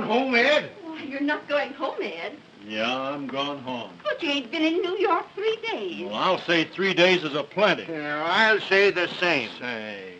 home, Ed? Why, you're not going home, Ed. Yeah, I'm gone home. But you ain't been in New York 3 days. Well, I'll say 3 days is a plenty. Yeah, I'll say the same. Say,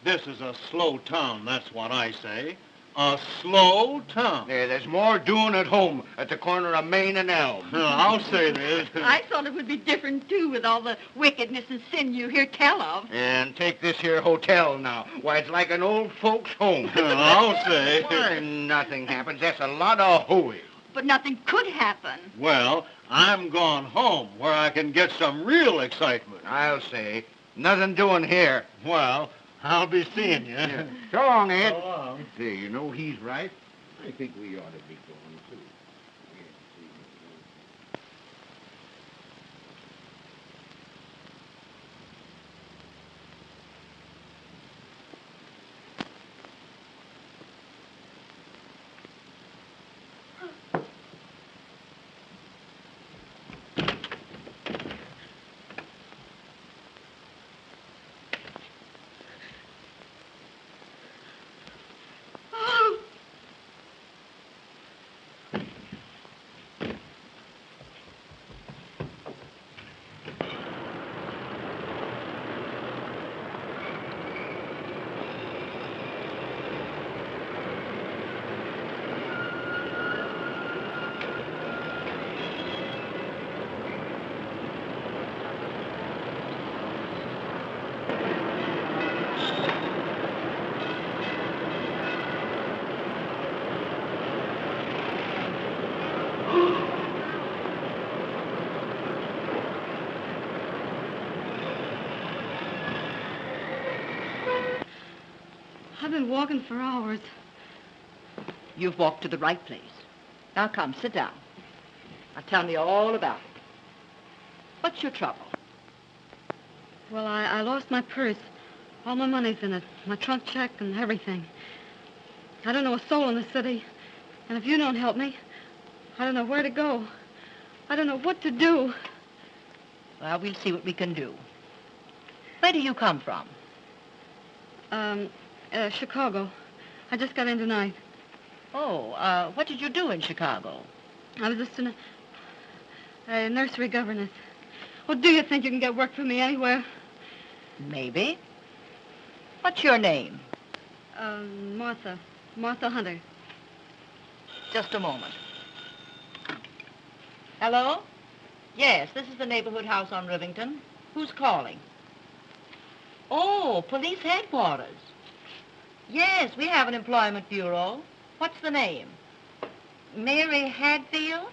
this is a slow town, that's what I say. A slow town. Yeah, there's more doing at home at the corner of Main and Elm. I'll say there is. I thought it would be different, too, with all the wickedness and sin you hear tell of. And take this here hotel now. Why, it's like an old folks' home. I'll say. Why, nothing happens. That's a lot of hooey. But nothing could happen. Well, I'm gone home where I can get some real excitement. I'll say. Nothing doing here. Well, I'll be seeing you. Yeah. So long, Ed. So long. Say, you know, he's right. I think we ought to be going, too. I've been walking for hours. You've walked to the right place. Now come, sit down. Now tell me all about it. What's your trouble? Well, I lost my purse. All my money's in it. My trunk check and everything. I don't know a soul in the city. And if you don't help me, I don't know where to go. I don't know what to do. Well, we'll see what we can do. Where do you come from? Chicago. I just got in tonight. Oh, what did you do in Chicago? I was just a nursery governess. Well, do you think you can get work for me anywhere? Maybe. What's your name? Martha. Martha Hunter. Just a moment. Hello? Yes, this is the neighborhood house on Rivington. Who's calling? Oh, police headquarters. Yes, we have an employment bureau. What's the name? Mary Hadfield?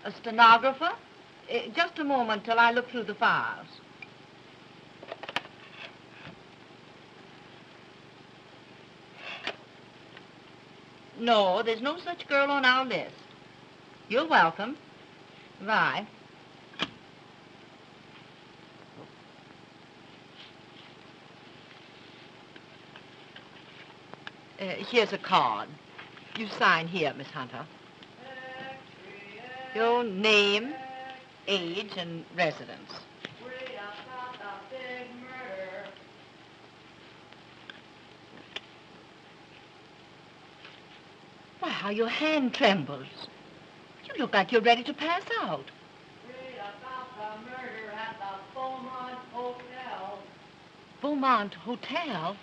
A stenographer? Just a moment till I look through the files. No, there's no such girl on our list. You're welcome. Bye. Here's a card. You sign here, Miss Hunter. Your name, age, and residence. Why, how your hand trembles. You look like you're ready to pass out. Read about the murder at the Beaumont Hotel. Beaumont Hotel?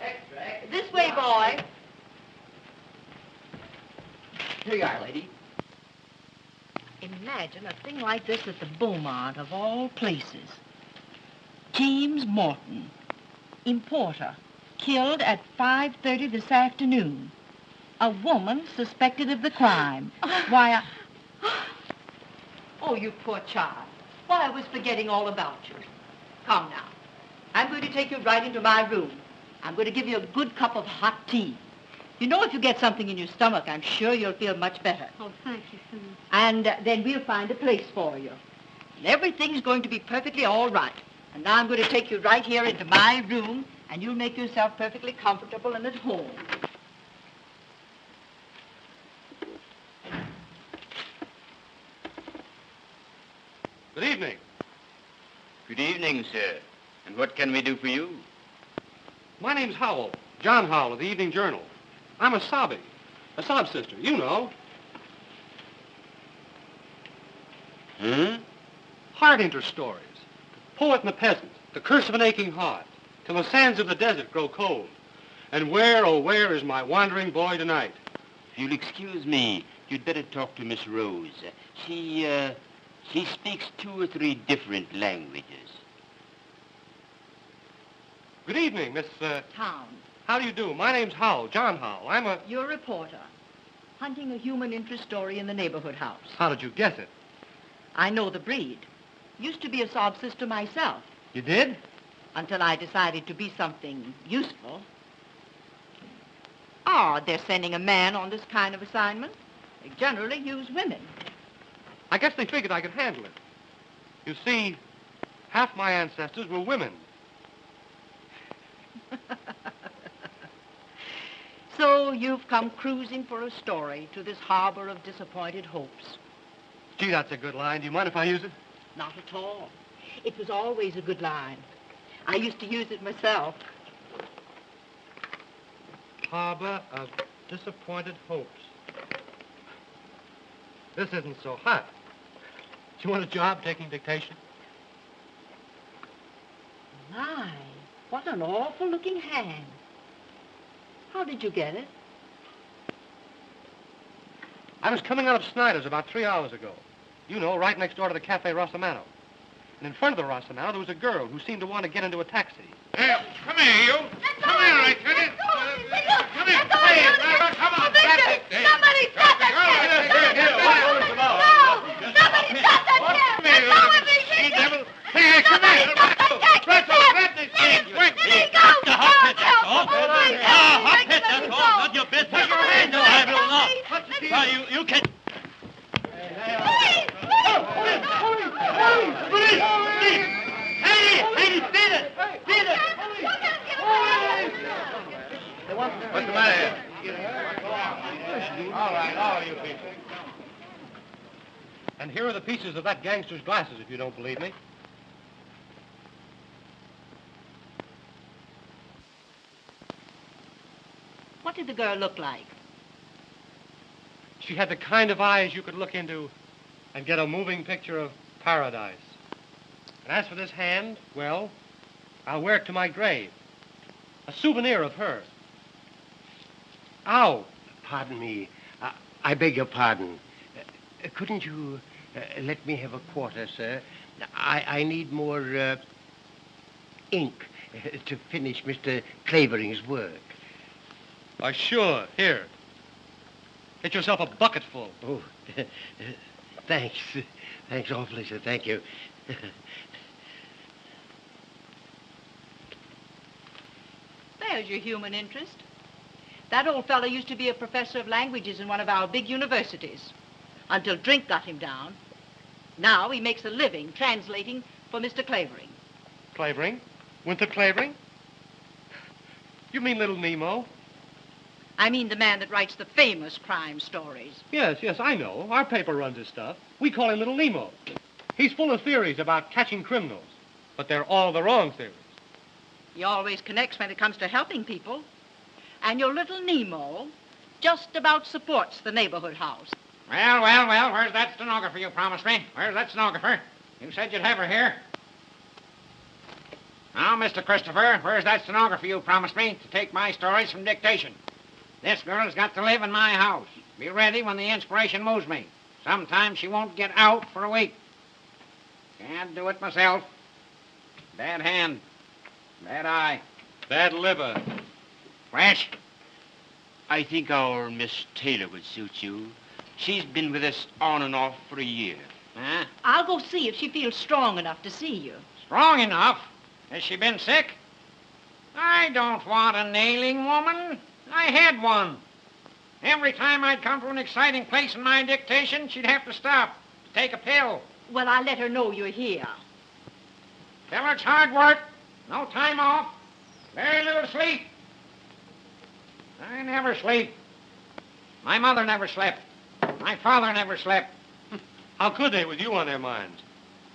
Extract. This way, boy. Here you are, lady. Imagine a thing like this at the Beaumont, of all places. James Morton, importer, killed at 5:30 this afternoon. A woman suspected of the crime. Why, Oh, you poor child. Why, I was forgetting all about you. Come now. I'm going to take you right into my room. I'm going to give you a good cup of hot tea. You know, if you get something in your stomach, I'm sure you'll feel much better. Oh, thank you, Sue. And then we'll find a place for you. And everything's going to be perfectly all right. And now I'm going to take you right here into my room, and you'll make yourself perfectly comfortable and at home. Good evening. Good evening, sir. And what can we do for you? My name's Howell, John Howell of the Evening Journal. I'm a sobby. A sob sister, you know. Hmm? Heart interest stories. The poet and the peasant. The curse of an aching heart. Till the sands of the desert grow cold. And where, oh, where is my wandering boy tonight? If you'll excuse me, you'd better talk to Miss Rose. She speaks 2 or 3 different languages. Good evening, Miss, Town. how do you do? My name's Howell, John Howell. I'm a... You're a reporter. Hunting a human interest story in the neighborhood house. How did you guess it? I know the breed. Used to be a sob sister myself, You did? until I decided to be something useful. Oh, they're sending a man on this kind of assignment. They generally use women. I guess they figured I could handle it. You see, half my ancestors were women. So you've come cruising for a story to this harbor of disappointed hopes. Gee, that's a good line. Do you mind if I use it? Not at all. It was always a good line. I used to use it myself. Harbor of disappointed hopes. This isn't so hot. Do you want a job taking dictation? My, what an awful-looking hand. How did you get it? I was coming out of Snyder's about 3 hours ago. You know, right next door to the Cafe Rossamano. And in front of the Rossamano, there was a girl who seemed to want to get into a taxi. Hey, come here, you. Come here, I tell you. Come here. Hey, come on. Somebody stop that kid! Somebody stop that kid! Let go of me! Hey, come here. Let this kid! Let me go! Not your business. Put your hands up. I will not. You can... What's the matter here? All right, all you people. And here are the pieces of that gangster's glasses, if you don't believe me. What did the girl look like? She had the kind of eyes you could look into and get a moving picture of paradise. And as for this hand, well, I'll wear it to my grave. A souvenir of her. Ow! Pardon me. I beg your pardon. Couldn't you let me have a quarter, sir? I need more ink to finish Mr. Clavering's work. Why, sure. Here. Get yourself a bucketful. Oh, thanks. Thanks awfully, sir. Thank you. There's your human interest. That old fellow used to be a professor of languages in one of our big universities, until drink got him down. Now he makes a living translating for Mr. Clavering. Clavering? Winthrop Clavering? You mean Little Nemo? I mean the man that writes the famous crime stories. Yes, I know. Our paper runs his stuff. We call him Little Nemo. He's full of theories about catching criminals, but they're all the wrong theories. He always connects when it comes to helping people. And your little Nemo just about supports the neighborhood house. Well, where's that stenographer you promised me? Where's that stenographer? You said you'd have her here. Now, Mr. Christopher, where's that stenographer you promised me to take my stories from dictation? This girl's got to live in my house. Be ready when the inspiration moves me. Sometimes she won't get out for a week. Can't do it myself. Bad hand. Bad eye. Bad liver. Fresh. I think our Miss Taylor would suit you. She's been with us on and off for a year. Huh? I'll go see if she feels strong enough to see you. Strong enough? Has she been sick? I don't want a nailing woman. I had one. Every time I'd come to an exciting place in my dictation, she'd have to stop to take a pill. Well, I'll let her know you're here. Tell her it's hard work. No time off. Very little sleep. I never sleep. My mother never slept. My father never slept. How could they with you on their minds?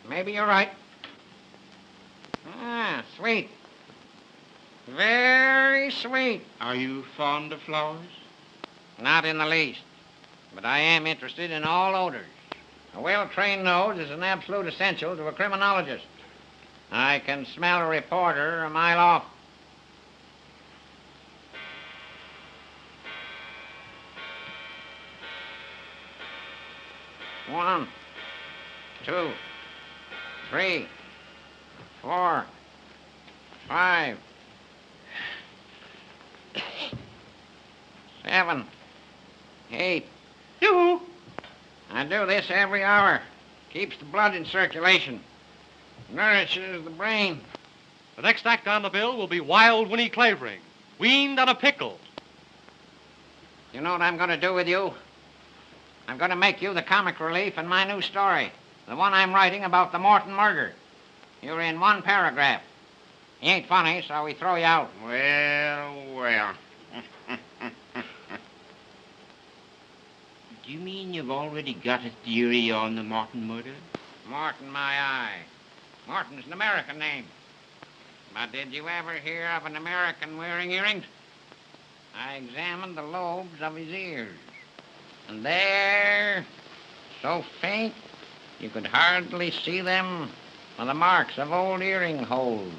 Maybe you're right. Ah, sweet. Very sweet. Are you fond of flowers? Not in the least. But I am interested in all odors. A well-trained nose is an absolute essential to a criminologist. I can smell a reporter a mile off. One, 2, 3, 4, 5, 7, 8. Yoo-hoo! I do this every hour. Keeps the blood in circulation. Nourishes the brain. The next act on the bill will be Wild Winnie Clavering, weaned on a pickle. You know what I'm going to do with you? I'm going to make you the comic relief in my new story. The one I'm writing about the Morton murder. You're in one paragraph. You ain't funny, so we throw you out. Well. Do you mean you've already got a theory on the Morton murder? Morton, my eye. Morton's an American name. But did you ever hear of an American wearing earrings? I examined the lobes of his ears. And there, so faint, you could hardly see them, were the marks of old earring holes.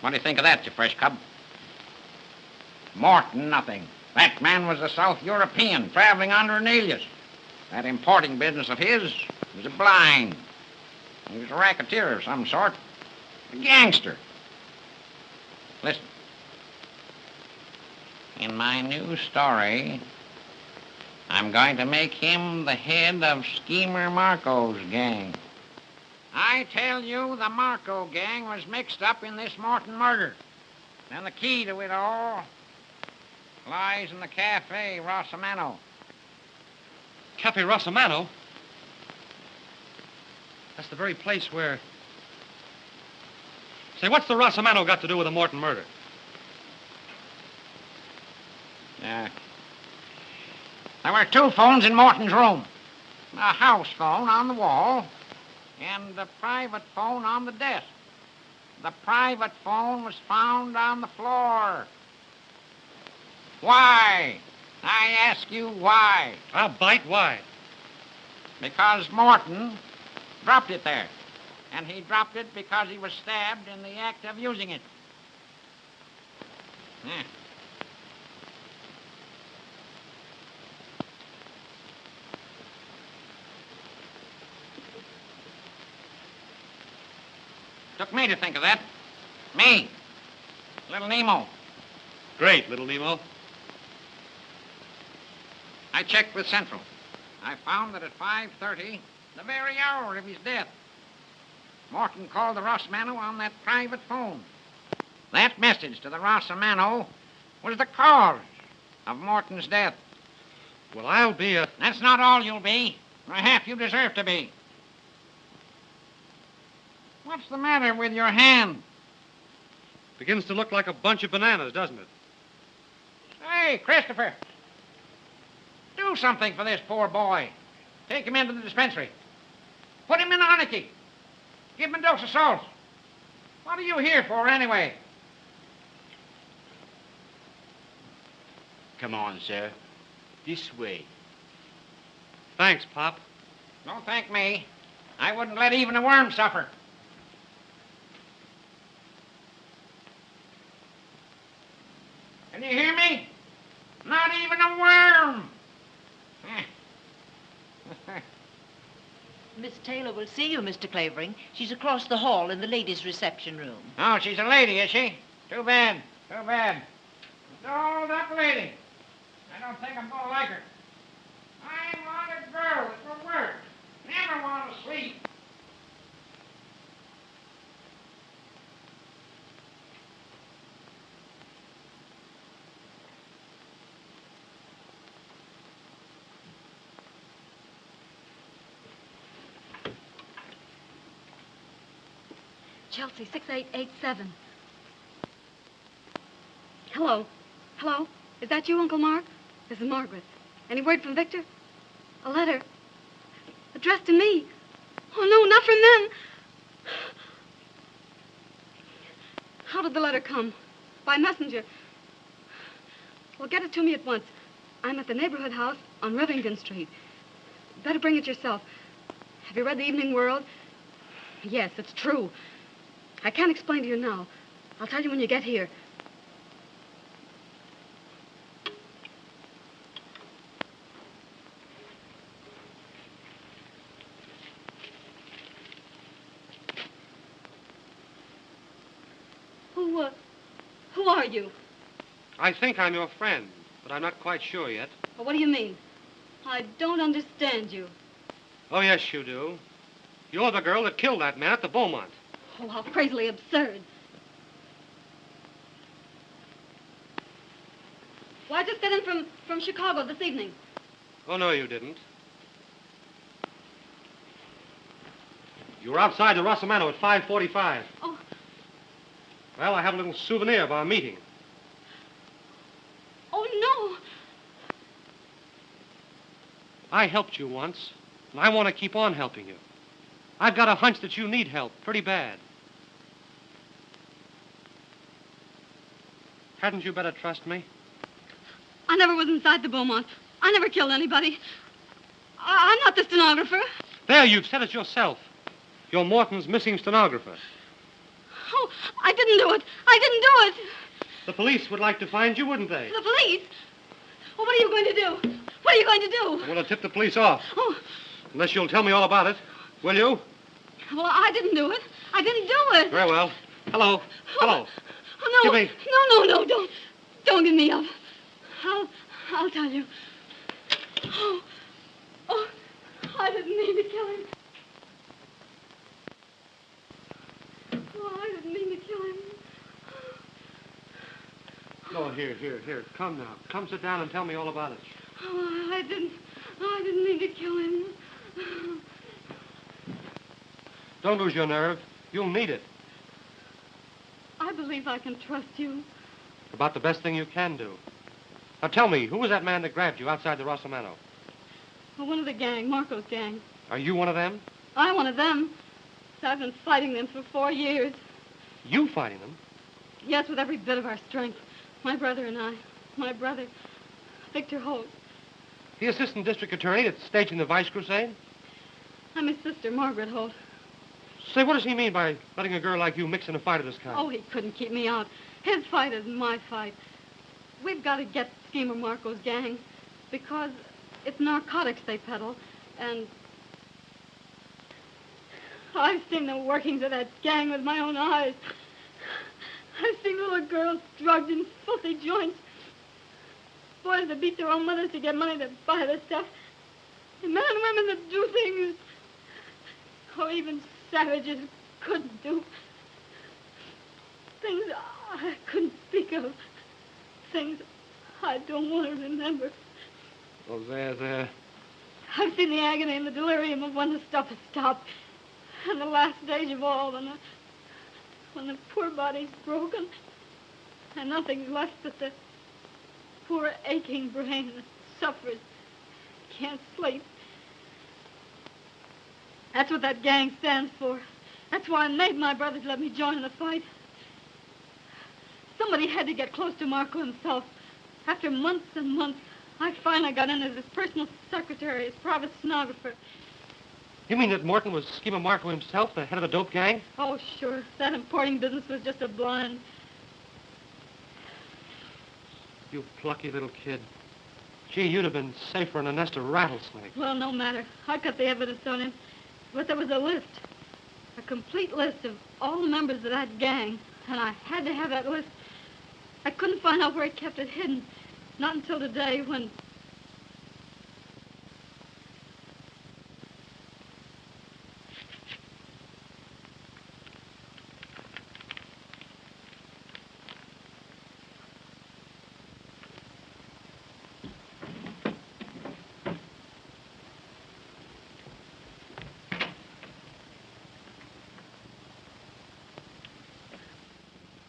What do you think of that, you fresh cub? Morton, nothing. That man was a South European traveling under an alias. That importing business of his was a blind. He was a racketeer of some sort. A gangster. Listen. In my new story, I'm going to make him the head of Schemer Marco's gang. I tell you, the Marco gang was mixed up in this Morton murder. And the key to it all lies in the Cafe Rossamano. Cafe Rossamano? That's the very place where... Say, what's the Rossamano got to do with the Morton murder? There were 2 phones in Morton's room. A house phone on the wall and a private phone on the desk. The private phone was found on the floor. Why? I ask you why. I'll bite. Why? Because Morton dropped it there. And he dropped it because he was stabbed in the act of using it. Yeah. Took me to think of that. Me. Little Nemo. Great, little Nemo. I checked with Central. I found that at 5:30, the very hour of his death, Morton called the Rossamano on that private phone. That message to the Rossamano was the cause of Morton's death. Well, I'll be a... That's not all you'll be, or half you deserve to be. What's the matter with your hand? Begins to look like a bunch of bananas, doesn't it? Hey, Christopher. Do something for this poor boy. Take him into the dispensary. Put him in arnicky. Give him a dose of salt. What are you here for, anyway? Come on, sir. This way. Thanks, Pop. Don't thank me. I wouldn't let even a worm suffer. Can you hear me? Not even a worm. Miss Taylor will see you, Mr. Clavering. She's across the hall in the ladies' reception room. Oh, she's a lady, is she? Too bad. Too bad. Dolled up lady. I don't think I'm going to like her. I want a girl that will work. Never want to sleep. Chelsea, 6887. Hello. Hello? Is that you, Uncle Mark? This is Margaret. Any word from Victor? A letter. Addressed to me. Oh, no, not from them. How did the letter come? By messenger. Well, get it to me at once. I'm at the neighborhood house on Rivington Street. Better bring it yourself. Have you read the Evening World? Yes, it's true. I can't explain to you now. I'll tell you when you get here. Who are you? I think I'm your friend, but I'm not quite sure yet. Well, what do you mean? I don't understand you. Oh, yes, you do. You're the girl that killed that man at the Beaumont. Oh, how crazily absurd. Well, I just got in from Chicago this evening. Oh, no, you didn't. You were outside the Rossamano at 5:45. Oh. Well, I have a little souvenir of our meeting. Oh, no. I helped you once, and I want to keep on helping you. I've got a hunch that you need help pretty bad. Hadn't you better trust me? I never was inside the Beaumont. I never killed anybody. I'm not the stenographer. There, you've said it yourself. You're Morton's missing stenographer. Oh, I didn't do it. I didn't do it. The police would like to find you, wouldn't they? The police? Well, what are you going to do? What are you going to do? I'm going to tip the police off. Oh. Unless you'll tell me all about it. Will you? Well, I didn't do it. I didn't do it. Very well. Hello. Hello. Oh, no. Give me... No, don't give me up. I'll tell you. Oh, I didn't mean to kill him. Oh, I didn't mean to kill him. Oh, here. Come now. Come sit down and tell me all about it. Oh, I didn't mean to kill him. Don't lose your nerve. You'll need it. I believe I can trust you. About the best thing you can do. Now tell me, who was that man that grabbed you outside the Rossamano? Well, one of the gang, Marco's gang. Are you one of them? I'm one of them. I've been fighting them for 4 years. You fighting them? Yes, with every bit of our strength. My brother and I. My brother, Victor Holt. The assistant district attorney that's staging the Vice Crusade? I'm his sister, Margaret Holt. Say, what does he mean by letting a girl like you mix in a fight of this kind? Oh, he couldn't keep me out. His fight isn't my fight. We've got to get Schemer Marco's gang because it's narcotics they peddle, and I've seen the workings of that gang with my own eyes. I've seen little girls drugged in filthy joints, boys that beat their own mothers to get money to buy the stuff, and men and women that do things, or even savages couldn't do. Things I couldn't speak of. Things I don't want to remember. Oh, there. I've seen the agony and the delirium of when the stuff has stopped. And the last stage of all, when the poor body's broken and nothing's left but the poor aching brain that suffers, can't sleep. That's what that gang stands for. That's why I made my brothers let me join in the fight. Somebody had to get close to Marco himself. After months and months, I finally got in as his personal secretary, his private stenographer. You mean that Morton was Schemer Marco himself, the head of the dope gang? Oh, sure. That importing business was just a blind. You plucky little kid. Gee, you'd have been safer in a nest of rattlesnakes. Well, no matter. I got the evidence on him. But there was a list. A complete list of all the members of that gang. And I had to have that list. I couldn't find out where he kept it hidden. Not until today when...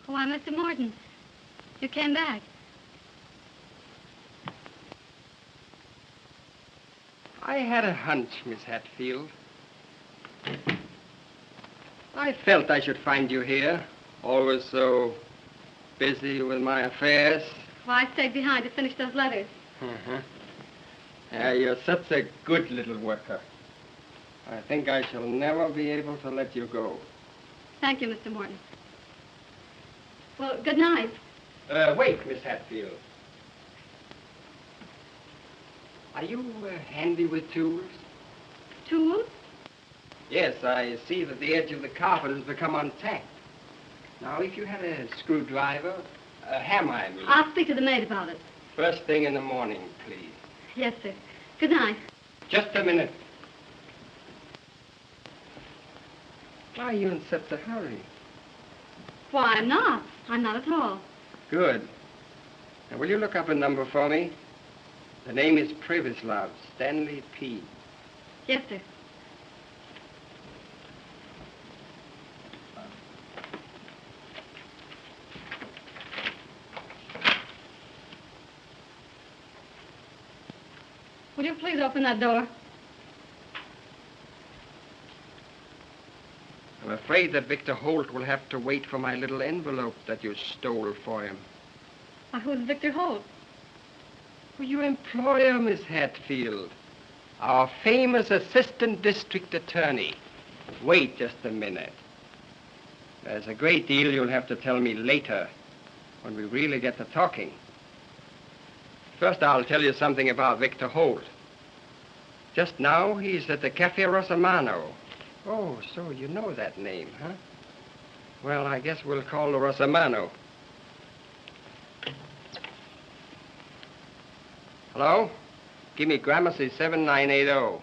Why, Mr. Morton, you came back. I had a hunch, Miss Hatfield. I felt I should find you here, always so busy with my affairs. Why, I stayed behind to finish those letters. You're such a good little worker. I think I shall never be able to let you go. Thank you, Mr. Morton. Well, good night. Wait, Miss Hatfield. Are you handy with tools? Tools? Yes, I see that the edge of the carpet has become untacked. Now, if you had a screwdriver, a hammer, I mean. I'll speak to the maid about it. First thing in the morning, please. Yes, sir. Good night. Just a minute. Why are you in such a hurry? Why, I'm not. I'm not at all. Good. Now, will you look up a number for me? The name is Privislov, Stanley P. Yes, sir. Will you please open that door? I'm afraid that Victor Holt will have to wait for my little envelope that you stole for him. Why, who's Victor Holt? Well, your employer, Miss Hatfield. Our famous assistant district attorney. Wait just a minute. There's a great deal you'll have to tell me later, when we really get to talking. First, I'll tell you something about Victor Holt. Just now, he's at the Cafe Rosamano. Oh, so you know that name, huh? Well, I guess we'll call the Rosamano. Hello? Give me Gramercy 7980.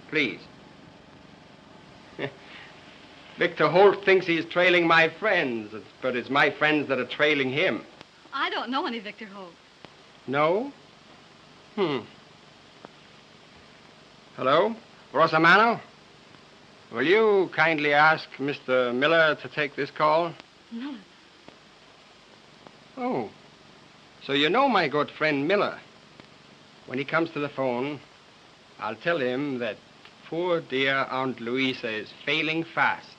Please. Victor Holt thinks he's trailing my friends, but it's my friends that are trailing him. I don't know any Victor Holt. No? Hello? Rosamano? Will you kindly ask Mr. Miller to take this call? Miller? Oh. So you know my good friend Miller. When he comes to the phone, I'll tell him that poor dear Aunt Louisa is failing fast.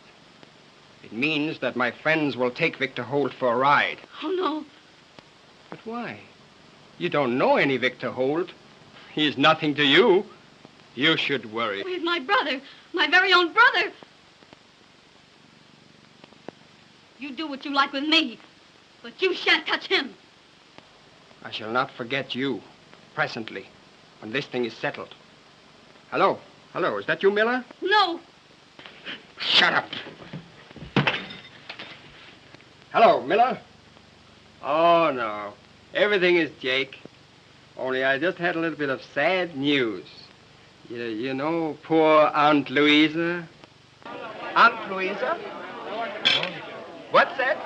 It means that my friends will take Victor Holt for a ride. Oh, no. But why? You don't know any Victor Holt. He's nothing to you. You should worry. Oh, he's my brother. My very own brother. You do what you like with me, but you shan't touch him. I shall not forget you, presently, when this thing is settled. Hello? Hello, is that you, Miller? No. Shut up. Hello, Miller? Oh, no. Everything is Jake. Only I just had a little bit of sad news. You know poor Aunt Louisa? Aunt Louisa? What's that?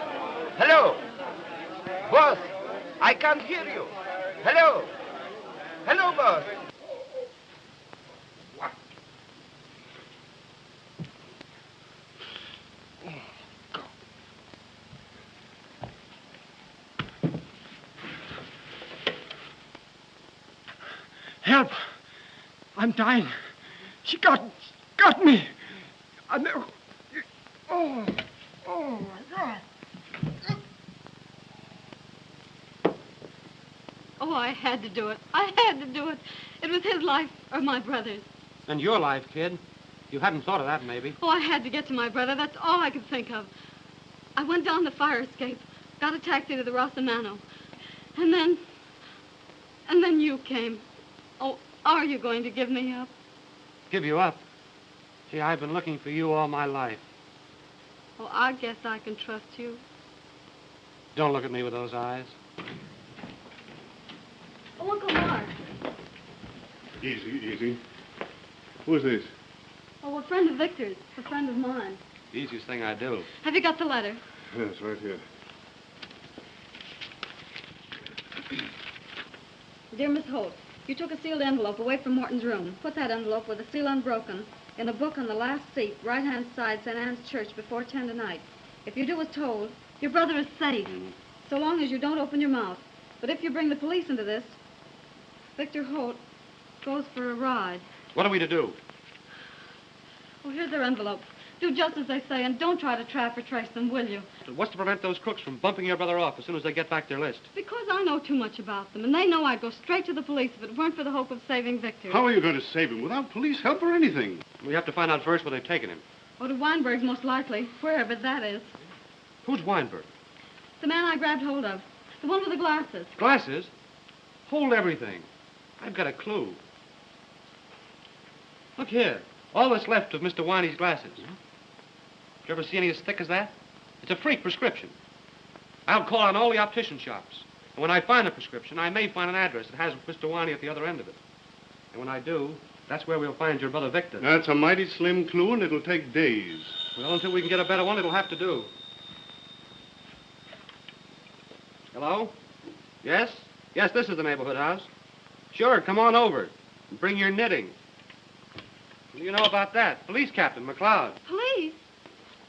Hello? Boss, I can't hear you. Hello? Hello, boss. What? Go. Help! I'm dying. She got me. Oh, my God. Oh, I had to do it. I had to do it. It was his life or my brother's. And your life, kid. You hadn't thought of that, maybe. Oh, I had to get to my brother. That's all I could think of. I went down the fire escape, got a taxi to the Rosamano. And then you came. Oh, are you going to give me up? Give you up? Gee, I've been looking for you all my life. Oh, I guess I can trust you. Don't look at me with those eyes. Oh, Uncle Mark. Easy, easy. Who's this? Oh, a friend of Victor's. A friend of mine. The easiest thing I do. Have you got the letter? Yes, right here. Dear Miss Holt, you took a sealed envelope away from Morton's room. Put that envelope with the seal unbroken in a book on the last seat, right-hand side, St. Anne's Church, before 10 tonight. If you do as told, your brother is safe, so long as you don't open your mouth. But if you bring the police into this, Victor Holt goes for a ride. What are we to do? Oh, here's their envelope. Do just as they say and don't try to trap or trace them, will you? What's to prevent those crooks from bumping your brother off as soon as they get back their list? Because I know too much about them, and they know I'd go straight to the police if it weren't for the hope of saving Victor. How are you going to save him without police help or anything? We have to find out first where they've taken him. Oh, to Weinberg's most likely, wherever that is. Who's Weinberg? The man I grabbed hold of. The one with the glasses. Glasses? Hold everything. I've got a clue. Look here. All that's left of Mr. Winey's glasses. Did you ever see any as thick as that? It's a freak prescription. I'll call on all the optician shops. And when I find the prescription, I may find an address that has Mr. Winey at the other end of it. And when I do, that's where we'll find your brother Victor. That's a mighty slim clue, and it'll take days. Well, until we can get a better one, it'll have to do. Hello? Yes? Yes, this is the neighborhood house. Sure, come on over. And bring your knitting. What do you know about that? Police Captain McLeod. Police?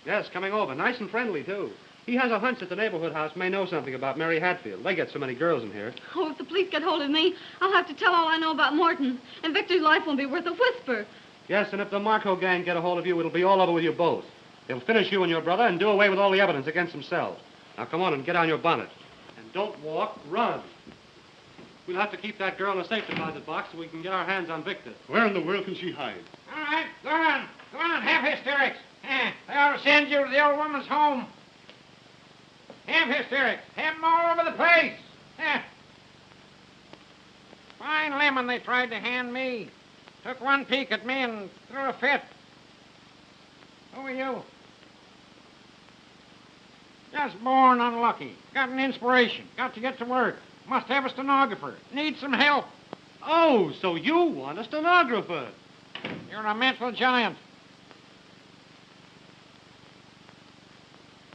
Yes, coming over. Nice and friendly, too. He has a hunch that the neighborhood house may know something about Mary Hatfield. They get so many girls in here. Oh, if the police get hold of me, I'll have to tell all I know about Morton. And Victor's life won't be worth a whisper. Yes, and if the Marco gang get a hold of you, it'll be all over with you both. They'll finish you and your brother and do away with all the evidence against themselves. Now, come on and get on your bonnet. And don't walk, run. We'll have to keep that girl in a safe deposit box so we can get our hands on Victor. Where in the world can she hide? All right, go on. Go on, have hysterics. They ought to send you to the old woman's home. Have hysterics. Have them all over the place. Fine lemon they tried to hand me. Took one peek at me and threw a fit. Who are you? Just born unlucky. Got an inspiration. Got to get to work. Must have a stenographer. Need some help. Oh, so you want a stenographer. You're a mental giant.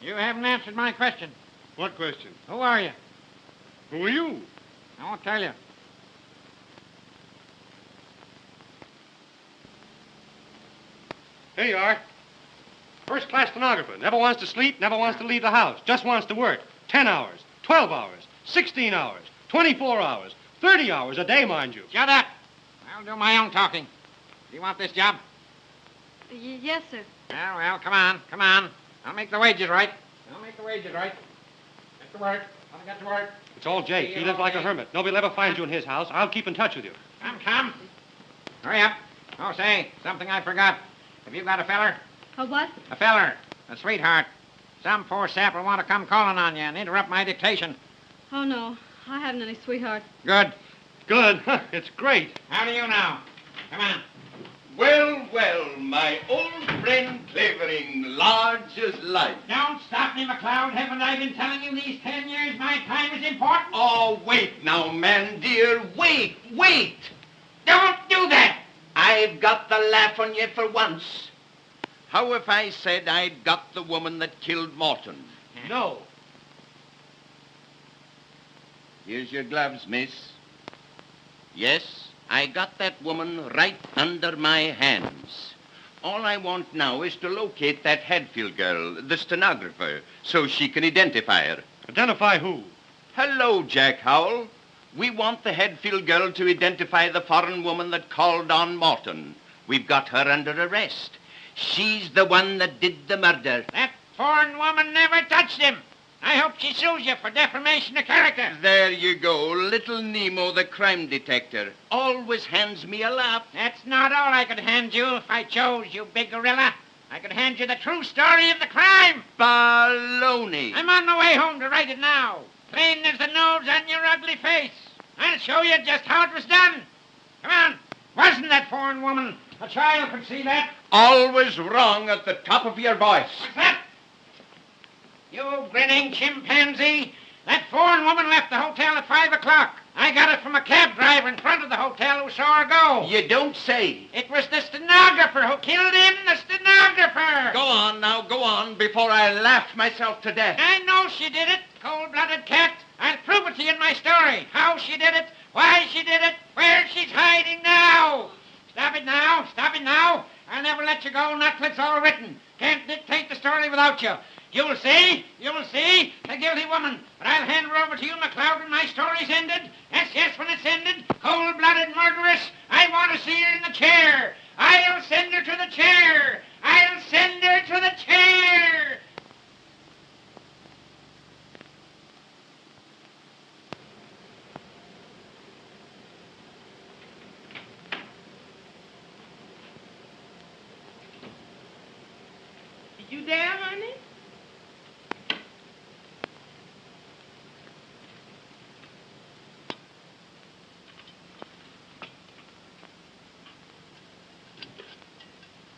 You haven't answered my question. What question? Who are you? Who are you? I won't tell you. Here you are. First-class stenographer. Never wants to sleep, never wants to leave the house. Just wants to work. 10 hours, 12 hours, 16 hours, 24 hours, 30 hours a day, mind you. Shut up. I'll do my own talking. Do you want this job? Yes, sir. Well, come on, come on. I'll make the wages right. Get to work. I'll get to work. It's all Jake. He lives like a hermit. Nobody'll ever find you in his house. I'll keep in touch with you. Come. Hurry up. Oh, say, something I forgot. Have you got a feller? A what? A feller. A sweetheart. Some poor sap will want to come calling on you and interrupt my dictation. Oh, no. I haven't any sweetheart. Good. Good. It's great. How do you know? Come on. Well, my old friend Clavering, large as life. Don't stop me, McLeod. Haven't I been telling you these 10 years my time is important? Oh, wait now, man, dear. Wait. Don't do that. I've got the laugh on you for once. How if I said I'd got the woman that killed Morton? No. Here's your gloves, miss. Yes, I got that woman right under my hands. All I want now is to locate that Hatfield girl, the stenographer, so she can identify her. Identify who? Hello, Jack Howell. We want the Hatfield girl to identify the foreign woman that called on Morton. We've got her under arrest. She's the one that did the murder. That foreign woman never touched him. I hope she sues you for defamation of character. There you go. Little Nemo, the crime detector, always hands me a laugh. That's not all I could hand you if I chose, you big gorilla. I could hand you the true story of the crime. Baloney. I'm on my way home to write it now. Plain as the nose on your ugly face. I'll show you just how it was done. Come on. Wasn't that foreign woman? A child could see that. Always wrong at the top of your voice. What's that? You grinning chimpanzee. That foreign woman left the hotel at 5 o'clock. I got it from a cab driver in front of the hotel who saw her go. You don't say. It was the stenographer who killed him, the stenographer. Go on, before I laugh myself to death. I know she did it, cold-blooded cat. I'll prove it to you in my story. How she did it, why she did it, where she's hiding now. Stop it now. I'll never let you go, not till it's all written. Can't dictate the story without you. You'll see, the guilty woman. But I'll hand her over to you, McLeod, when my story's ended. Yes, when it's ended. Cold-blooded murderess. I want to see her in the chair. I'll send her to the chair. I'll Send her to the chair. You there, honey?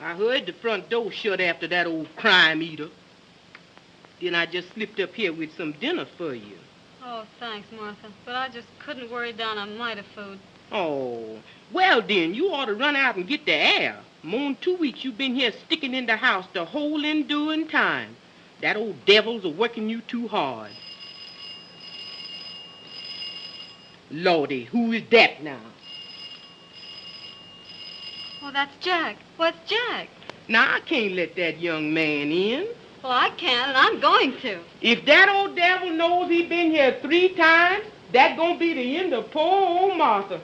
I heard the front door shut after that old crime eater. Then I just slipped up here with some dinner for you. Oh, thanks, Martha. But I just couldn't worry down a mite of food. Oh, well then, you ought to run out and get the air. More'n 2 weeks you've been here sticking in the house the whole enduring time. That old devil's a working you too hard. Lordy, who is that now? Oh, that's Jack. What's Jack? Now, I can't let that young man in. Well, I can, and I'm going to. If that old devil knows he been here 3 times, that's gonna be the end of poor old Martha.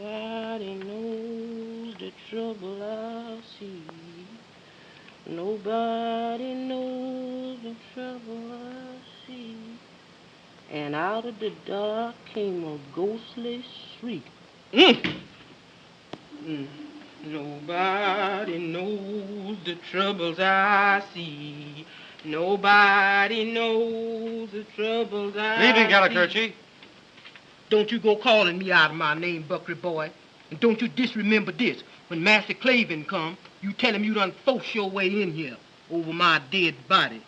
Nobody knows the trouble I see. Nobody knows the trouble I see. And out of the dark came a ghostly shriek. Nobody knows the troubles I see. Nobody knows the troubles I see. Good evening, Gallicurchi. Don't you go calling me out of my name, Buckery boy. And don't you disremember this. When Master Clavering come, you tell him you done forced your way in here over my dead body.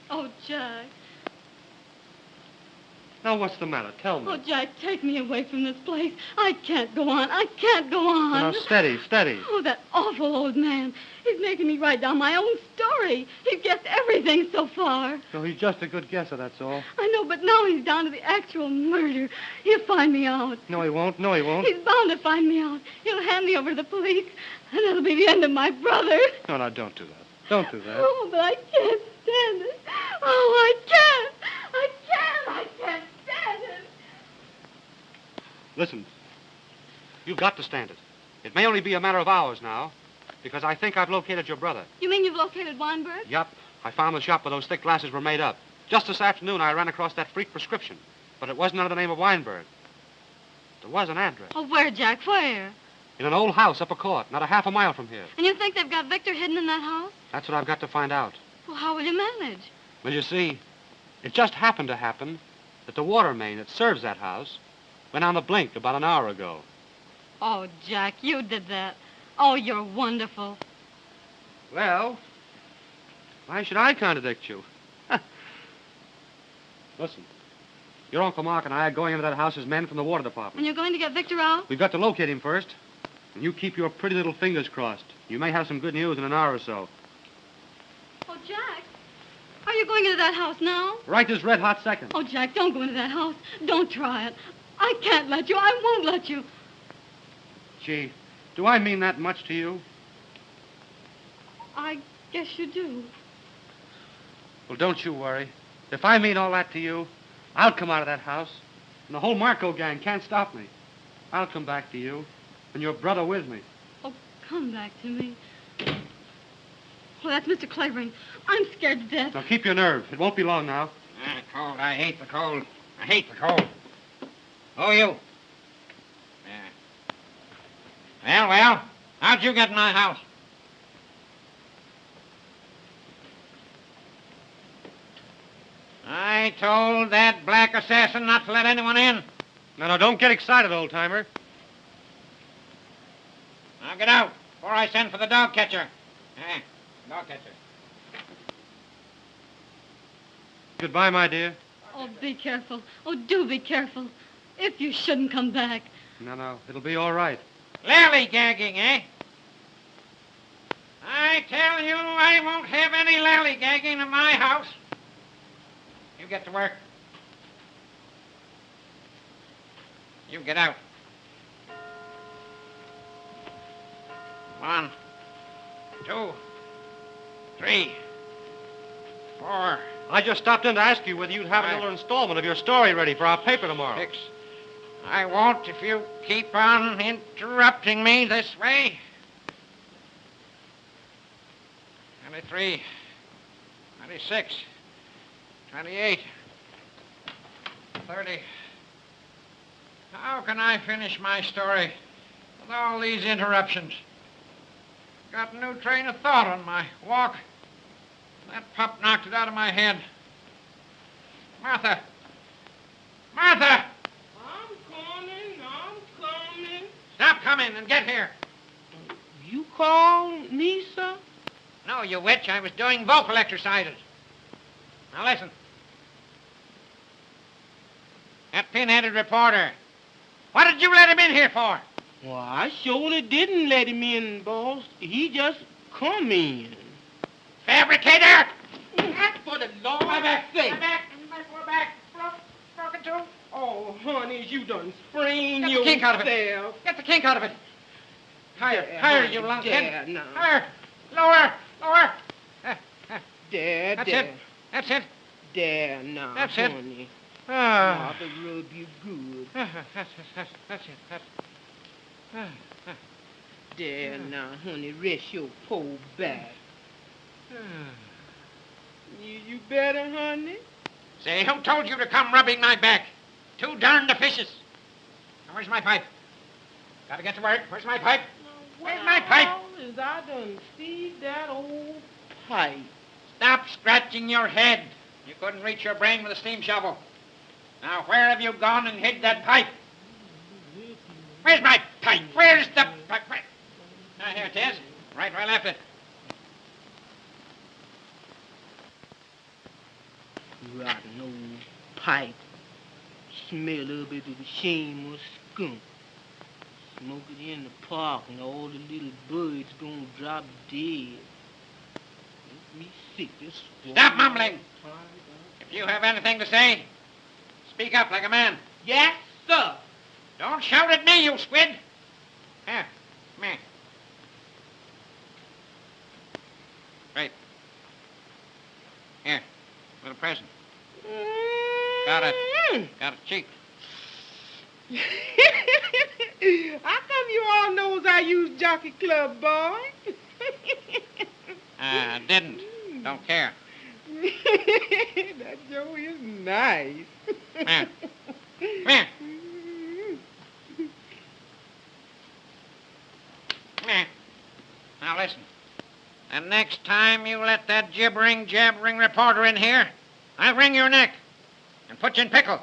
Oh, Jack. Now, what's the matter? Tell me. Oh, Jack, take me away from this place. I can't go on. I can't go on. Now, steady, steady. Oh, that awful old man. He's making me write down my own story. He's guessed everything so far. No, he's just a good guesser, that's all. I know, but now he's down to the actual murder. He'll find me out. No, he won't. No, he won't. He's bound to find me out. He'll hand me over to the police, and that'll be the end of my brother. No, no, don't do that. Don't do that. Oh, but I can't stand it. Oh, I can't. I can't stand it. Listen, you've got to stand it. It may only be a matter of hours now, because I think I've located your brother. You mean you've located Weinberg? Yup. I found the shop where those thick glasses were made up. Just this afternoon, I ran across that freak prescription, but it wasn't under the name of Weinberg. There was an address. Oh, where, Jack? Where? In an old house up a court, not a half a mile from here. And you think they've got Victor hidden in that house? That's what I've got to find out. Well, how will you manage? Well, you see, it just happened to happen that the water main that serves that house went on the blink about an hour ago. Oh, Jack, you did that. Oh, you're wonderful. Well, why should I contradict you? Listen, your Uncle Mark and I are going into that house as men from the water department. And you're going to get Victor out? We've got to locate him first. And you keep your pretty little fingers crossed. You may have some good news in an hour or so. Oh, Jack, are you going into that house now? Right this red-hot second. Oh, Jack, don't go into that house. Don't try it. I can't let you. I won't let you. Gee, do I mean that much to you? I guess you do. Well, don't you worry. If I mean all that to you, I'll come out of that house. And the whole Marco gang can't stop me. I'll come back to you. And your brother with me. Oh, come back to me. Oh, that's Mr. Clavering. I'm scared to death. Now, keep your nerve. It won't be long now. Cold. I hate the cold. I hate the cold. Oh, you. Yeah. Well, how'd you get in my house? I told that black assassin not to let anyone in. No, don't get excited, old-timer. Now get out before I send for the dog catcher. Dog catcher. Goodbye, my dear. Oh, be careful. Oh, do be careful. If you shouldn't come back. No, it'll be all right. Lally-gagging, eh? I tell you, I won't have any lally-gagging in my house. You get to work. You get out. 1, 2, 3, 4, I just stopped in to ask you whether you'd have another installment of your story ready for our paper tomorrow. Hicks, I won't if you keep on interrupting me this way. 23, 26, 28, 30. How can I finish my story with all these interruptions? Got a new train of thought on my walk. That pup knocked it out of my head. Martha! Martha! I'm coming. Stop coming and get here. You called me, sir? No, you witch. I was doing vocal exercises. Now listen. That pin-headed reporter. What did you let him in here for? Well, I surely didn't let him in, boss. He just come in. Fabricator! For the Lord's My back! sake. My back! My poor back! Broken too? Oh, honey, you done sprained Get the kink out of it. yourself. Get the kink out of it. Higher, There, higher, honey, you lunkhead. there now. Higher. Lower, lower. There, That's there. it. That's it. There now, That's it. honey. Ah. Mother rub you good. That's it. There now, honey, rest your poor back. You better, honey? Say, who told you to come rubbing my back? Too darned officious. Now, where's my pipe? Gotta get to work. Where's my pipe? Where's my pipe? Is I done see that old pipe? Stop scratching your head. You couldn't reach your brain with a steam shovel. Now, where have you gone and hid that pipe? Where's my pipe? Where's the pipe? Ah, here it is. Right where I left it. Rotten old pipe. Smell a little bit of the shameless skunk. Smoke it in the park and all the little birds gonna drop dead. Make me sick. This Stop mumbling. If you have anything to say, speak up like a man. Yes, sir. Don't shout at me, you squid. Here, come here. Right. Here, little present. Got it. Got a cheek. How come you all knows I use Jockey Club, boy? Didn't. Don't care. That Joe is nice. Come here. Come here. Come here. Now listen. And next time you let that jabbering reporter in here, I'll wring your neck and put you in pickle.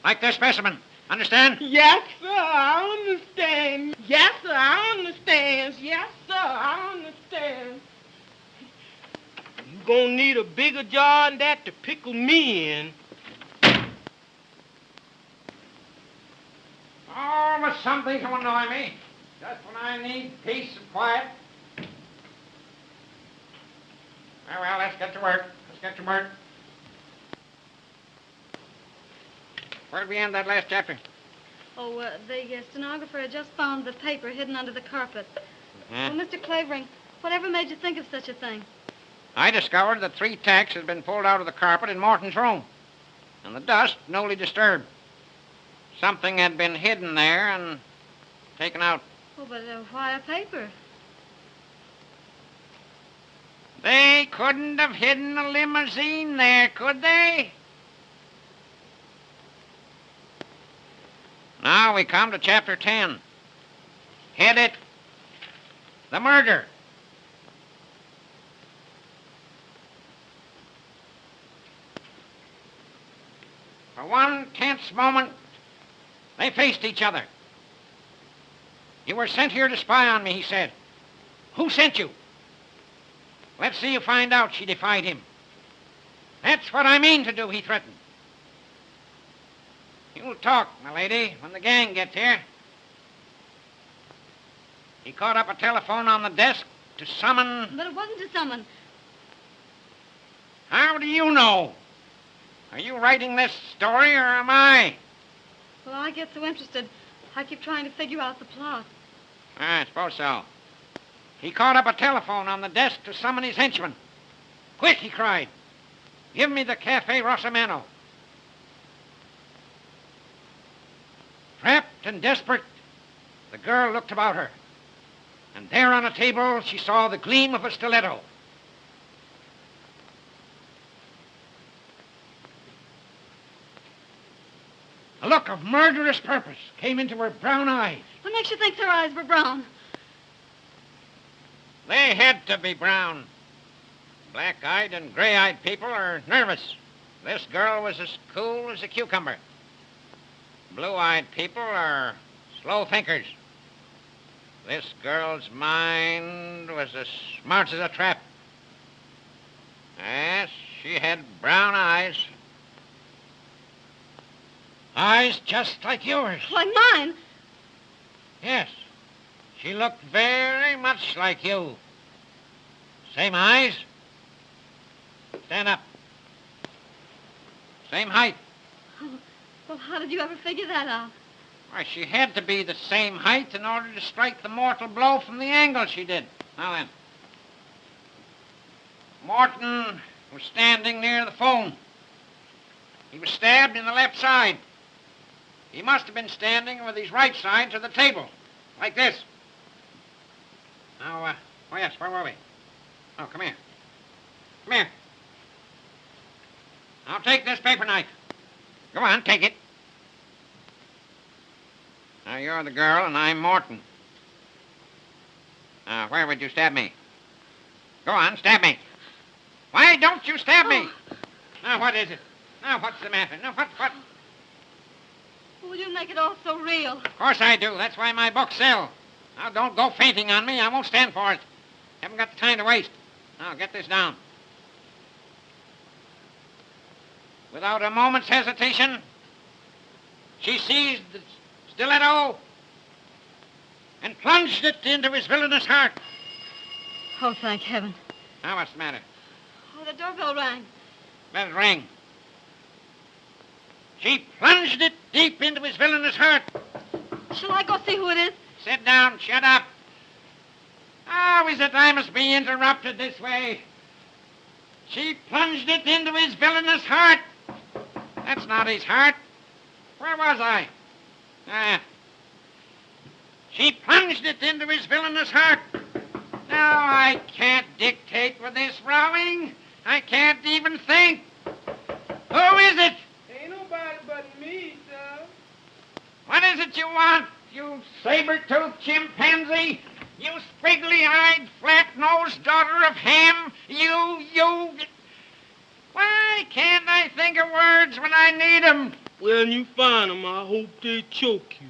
Like this specimen. Understand? Yes, sir, I understand. Yes, sir, I understand. Yes, sir, I understand. You gonna need a bigger jar than that to pickle me in. Oh, but something to annoy me. Just when I need peace and quiet. Well, let's get to work. Where'd we end that last chapter? Oh, the stenographer had just found the paper hidden under the carpet. Huh? Well, Mr. Clavering, whatever made you think of such a thing? I discovered that 3 tacks had been pulled out of the carpet in Morton's room, and the dust newly disturbed. Something had been hidden there and taken out. Oh, but why a paper? They couldn't have hidden a limousine there, could they? Now we come to chapter 10. Headed, The Murder. For one tense moment, they faced each other. You were sent here to spy on me, he said. Who sent you? Let's see you find out, she defied him. That's what I mean to do, he threatened. You'll talk, my lady, when the gang gets here. He caught up a telephone on the desk to summon... But it wasn't to summon. How do you know? Are you writing this story, or am I? Well, I get so interested, I keep trying to figure out the plot. I suppose so. He caught up a telephone on the desk to summon his henchman. Quick, he cried. Give me the Cafe Rosamano. Trapped and desperate, the girl looked about her. And there on a table, she saw the gleam of a stiletto. A look of murderous purpose came into her brown eyes. What makes you think her eyes were brown? They had to be brown. Black-eyed and gray-eyed people are nervous. This girl was as cool as a cucumber. Blue-eyed people are slow thinkers. This girl's mind was as smart as a trap. Yes, she had brown eyes. Eyes just like yours. Like mine? Yes. She looked very much like you. Same eyes. Stand up. Same height. Oh, well, how did you ever figure that out? Why, she had to be the same height in order to strike the mortal blow from the angle she did. Now then. Morton was standing near the phone. He was stabbed in the left side. He must have been standing with his right side to the table, like this. Now, oh yes, where were we? Oh, come here. Come here. Now take this paper knife. Go on, take it. Now, you're the girl and I'm Morton. Now, where would you stab me? Go on, stab me. Why don't you stab me? Now, what is it? Now, what's the matter? Now, what? Well, you make it all so real. Of course I do. That's why my books sell. Now, don't go fainting on me. I won't stand for it. Haven't got the time to waste. Now, get this down. Without a moment's hesitation, she seized the stiletto and plunged it into his villainous heart. Oh, thank heaven. Now, what's the matter? Oh, the doorbell rang. Let it ring. She plunged it deep into his villainous heart. Shall I go see who it is? Sit down. Shut up. How is it I must be interrupted this way? She plunged it into his villainous heart. That's not his heart. Where was I? She plunged it into his villainous heart. Now I can't dictate with this rowing. I can't even think. Who is it? Ain't nobody but me, sir. What is it you want, you saber-toothed chimpanzee? You squiggly-eyed, flat-nosed daughter of Ham? You... Why can't I think of words when I need 'em? When you find 'em, I hope they choke you.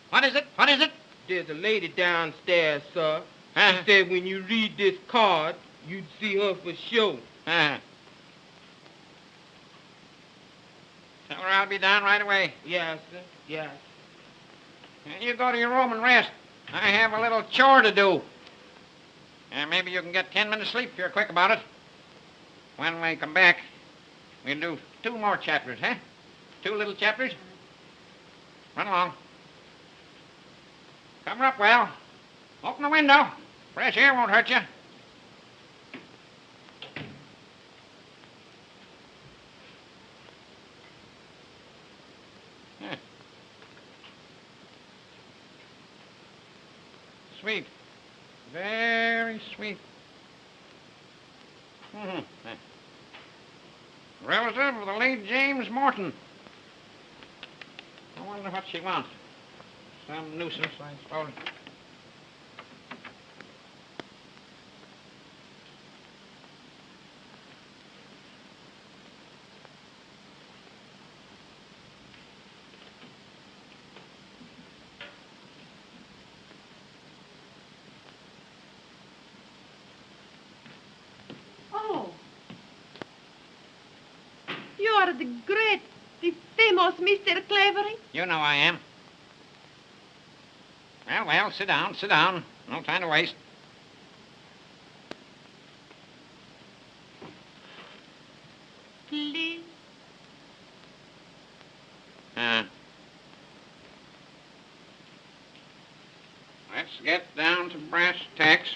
What is it? What is it? There's a lady downstairs, sir. She said when you read this card, you'd see her for sure. Tell her I'll be down right away. Yes, sir. Yes. You go to your room and rest. I have a little chore to do. Maybe you can get 10 minutes sleep if you're quick about it. When we come back, we'll do 2 more chapters, huh? 2 little chapters. Run along. Cover up well. Open the window. Fresh air won't hurt you. Sweet. Very sweet. Relative of the late James Morton. I wonder what she wants. Some nuisance, I suppose. Oh. You are the great, the famous Mr. Clavering? You know I am. Well, sit down, sit down. No time to waste. Please. Let's get down to brass tacks.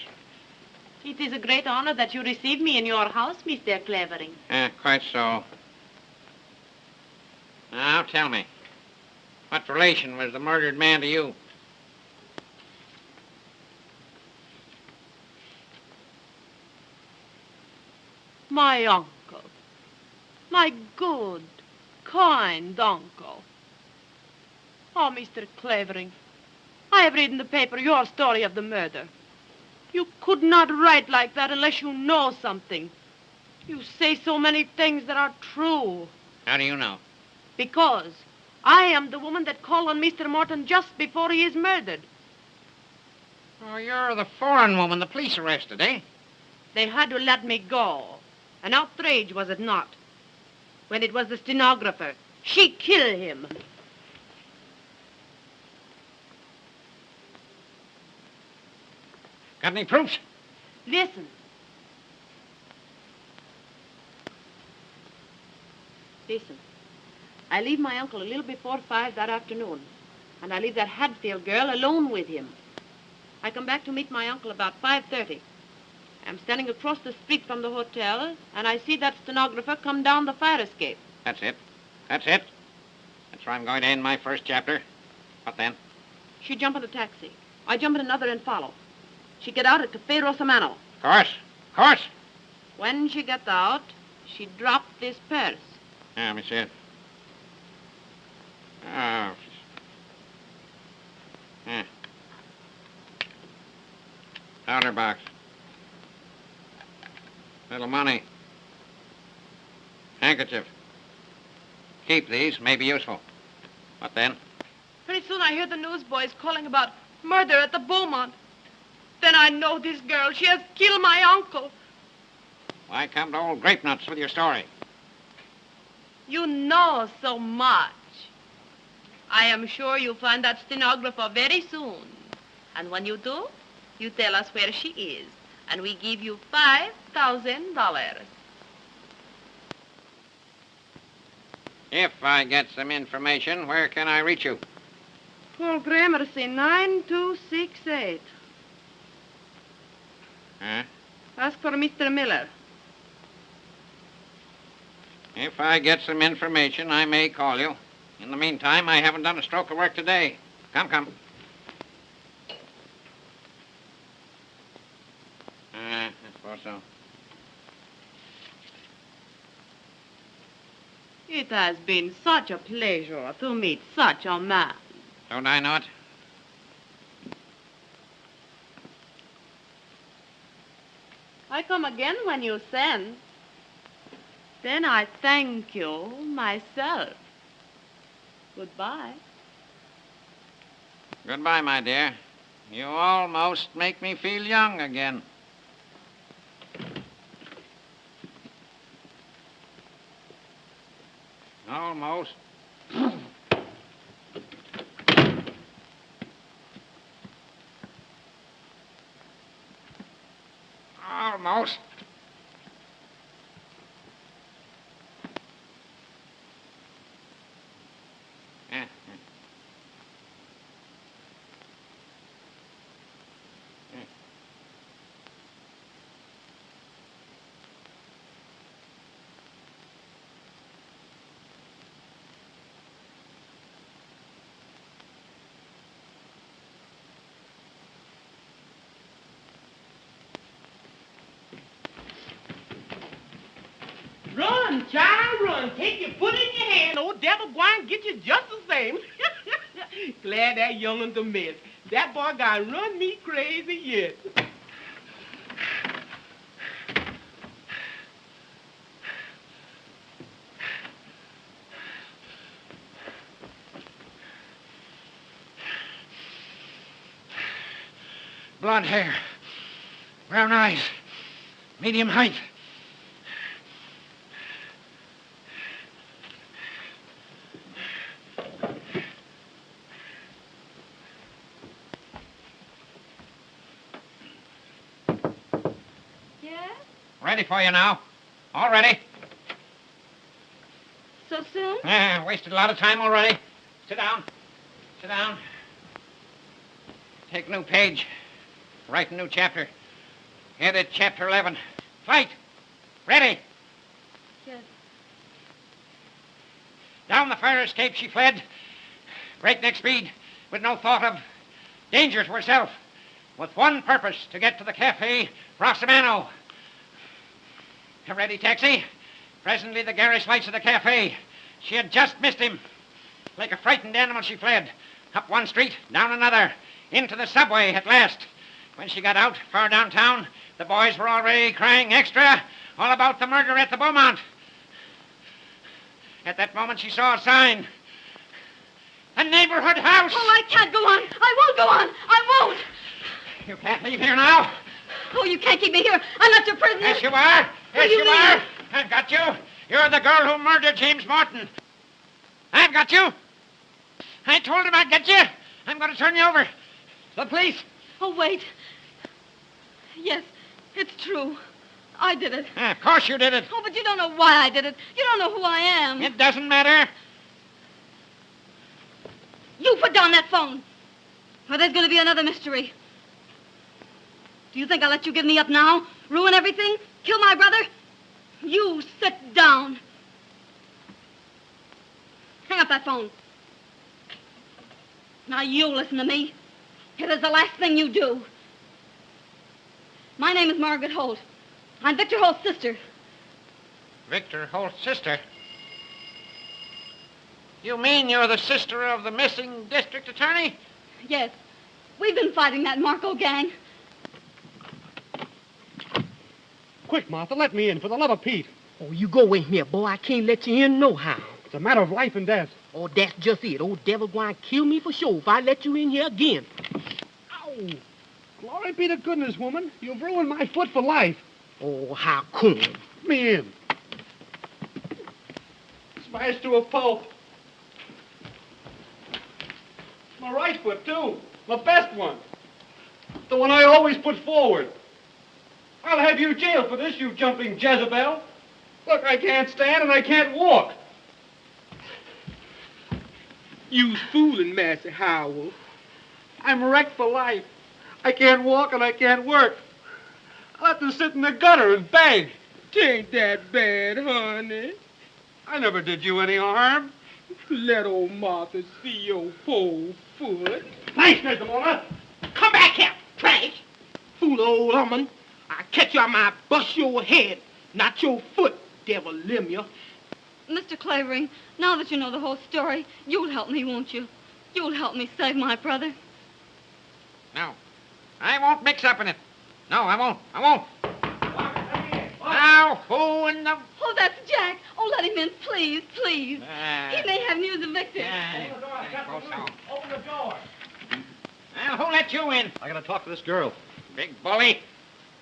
It is a great honor that you receive me in your house, Mr. Clavering. Quite so. Now, tell me, what relation was the murdered man to you? My uncle. My good, kind uncle. Oh, Mr. Clavering, I have read in the paper your story of the murder. You could not write like that unless you know something. You say so many things that are true. How do you know? Because I am the woman that called on Mr. Morton just before he is murdered. Oh, you're the foreign woman the police arrested, eh? They had to let me go. An outrage, was it not? When it was the stenographer, she killed him. Got any proofs? Listen. Listen. I leave my uncle a little before 5 that afternoon, and I leave that Hadfield girl alone with him. I come back to meet my uncle about 5:30. I'm standing across the street from the hotel, and I see that stenographer come down the fire escape. That's it. That's it. That's where I'm going to end my first chapter. What then? She jump in a taxi. I jump in another and follow. She get out at Cafe Rosamano. Of course. Of course. When she gets out, she dropped this purse. Yeah, let me see it. Oh. Yeah. Powder box. Little money. Handkerchief. Keep these. May be useful. What then? Pretty soon I hear the newsboys calling about murder at the Beaumont. Then I know this girl. She has killed my uncle. Why come to old grape nuts with your story? You know so much. I am sure you'll find that stenographer very soon. And when you do, you tell us where she is. And we give you $5,000. If I get some information, where can I reach you? Paul Gramercy, 9268. Huh? Ask for Mr. Miller. If I get some information, I may call you. In the meantime, I haven't done a stroke of work today. Come, come. I suppose so. It has been such a pleasure to meet such a man. Don't I know it? I come again when you send. Then I thank you myself. Goodbye. Goodbye, my dear. You almost make me feel young again. Almost. Almost. Run, child, run. Take your foot in your hand. Old devil boy get you just the same. Glad that young'un's a mess. That boy got run me crazy yet. Blonde hair, brown eyes, medium height. Yes? Ready for you now. All ready. So soon? Wasted a lot of time already. Sit down. Sit down. Take a new page. Write a new chapter. Headed Chapter 11. Fight. Ready. Yes. Down the fire escape she fled. Breakneck speed, with no thought of danger to herself. With one purpose, to get to the cafe Rossamano. A ready taxi. Presently the garish lights of the cafe. She had just missed him. Like a frightened animal she fled. Up one street, down another. Into the subway at last. When she got out, far downtown, the boys were already crying extra all about the murder at the Beaumont. At that moment she saw a sign. A neighborhood house. Oh, I can't go on. I won't go on. I won't. You can't leave here now. Oh, you can't keep me here. I'm not your prisoner. Yes, you are. Yes, you you are. I've got you. You're the girl who murdered James Morton. I've got you. I told him I'd get you. I'm going to turn you over. The police. Oh, wait. Yes, it's true. I did it. Of course you did it. Oh, but you don't know why I did it. You don't know who I am. It doesn't matter. You put down that phone. Or there's going to be another mystery. Do you think I'll let you give me up now? Ruin everything? Kill my brother? You sit down. Hang up that phone. Now you listen to me. It is the last thing you do. My name is Margaret Holt. I'm Victor Holt's sister. Victor Holt's sister? You mean you're the sister of the missing district attorney? Yes. We've been fighting that Marco gang. Quick, Martha, let me in, for the love of Pete. Oh, you go in here, boy. I can't let you in no how. It's a matter of life and death. Oh, that's just it. Old devil going to kill me for sure if I let you in here again. Ow! Glory be to goodness, woman. You've ruined my foot for life. Oh, how come? Let me in. Smashed to a pulp. My right foot, too. The best one. The one I always put forward. I'll have you jailed for this, you jumping Jezebel. Look, I can't stand and I can't walk. You's fooling, Master Howell. I'm wrecked for life. I can't walk and I can't work. I'll have to sit in the gutter and beg. Tain't that bad, honey. I never did you any harm. Let old Martha see your poor foot. Thanks, Mr. Mona. Come back here, trash. Fool old woman. I'll catch you, I might bust your head, not your foot, devil limb. Mr. Clavering, now that you know the whole story, you'll help me, won't you? You'll help me save my brother. No. I won't mix up in it. No, I won't. I won't. Now, who in the... Oh, that's Jack. Oh, let him in, please, please. He may have news of Victor. Open the door. Well, who let you in? I gotta talk to this girl. Big bully.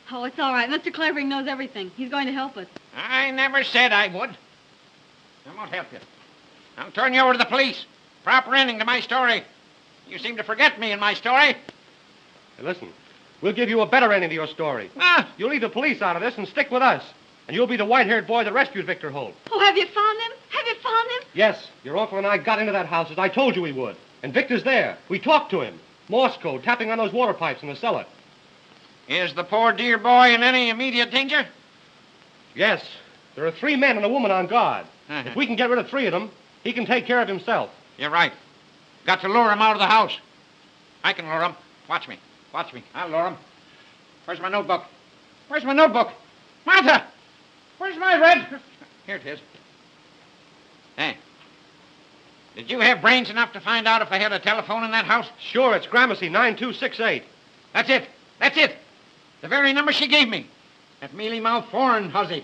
Oh, it's all right. Mr. Clavering knows everything. He's going to help us. I never said I would. I won't help you. I'll turn you over to the police. Proper ending to my story. You seem to forget me in my story. Hey, listen. We'll give you a better ending to your story. You'll leave the police out of this and stick with us. And you'll be the white-haired boy that rescued Victor Holt. Oh, have you found him? Have you found him? Yes, your uncle and I got into that house as I told you we would. And Victor's there. We talked to him. Morse code, tapping on those water pipes in the cellar. Is the poor dear boy in any immediate danger? Yes. There are 3 men and a woman on guard. If we can get rid of 3 of them, he can take care of himself. You're right. Got to lure him out of the house. I can lure him. Watch me. Watch me. I'll lure him. Where's my notebook? Where's my notebook? Martha! Where's my red... Here it is. Hey. Did you have brains enough to find out if I had a telephone in that house? Sure, it's Gramercy 9268. That's it. That's it. The very number she gave me. That mealy-mouthed foreign hussy.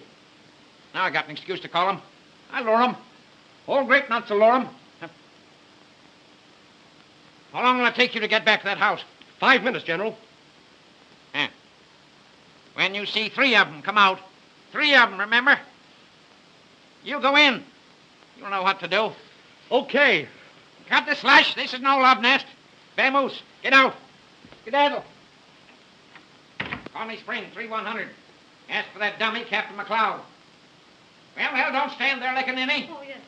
Now I got an excuse to call him. I'll lure him. All great nuts will lure him. How long will it take you to get back to that house? 5 minutes, General. When you see 3 of them come out, 3 of them, remember? You go in. You'll know what to do. Okay. Cut the slush. This is no love nest. Vamoose, get out. Skedaddle. Call me Spring, 3100. Ask for that dummy, Captain McLeod. Well, don't stand there like a ninny. Oh, yes.